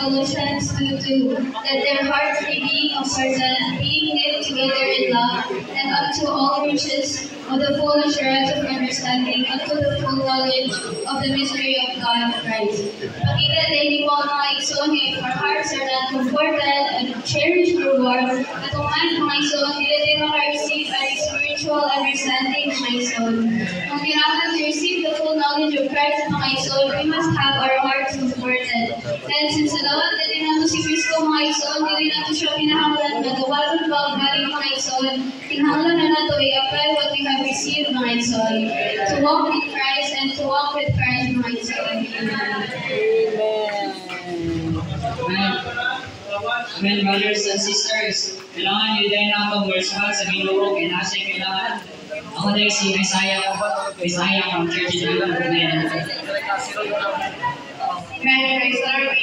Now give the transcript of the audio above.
Colossians 2:2, that their hearts may be comforted, being knit together in love, and unto all riches of the full assurance of understanding, unto the full knowledge of the mystery of God Christ. Pakita din mo mga igsoon, if our hearts are not comforted and cherished your word, at uman mga igsoon, dili din maka-receive a spiritual understanding mga igsoon. Kung kailangan to receive the full knowledge of Christ mga igsoon, we must have our hearts comforted. And since salawat na din nato si Kristo mga igsoon, dili nato siya pinahanglan na gawaron ba ang galing mga igsoon, pinahanglan na nato i-apply what we have received mga igsoon. To walk in Christ and to walk with Christ mga igsoon. Amen, brothers and sisters. Kailangan nyo din ang pag-worship sa Ginoo kaya nasa kailangan. Ako din si Messiah from Church in Amen. Amen. Praise the Lord.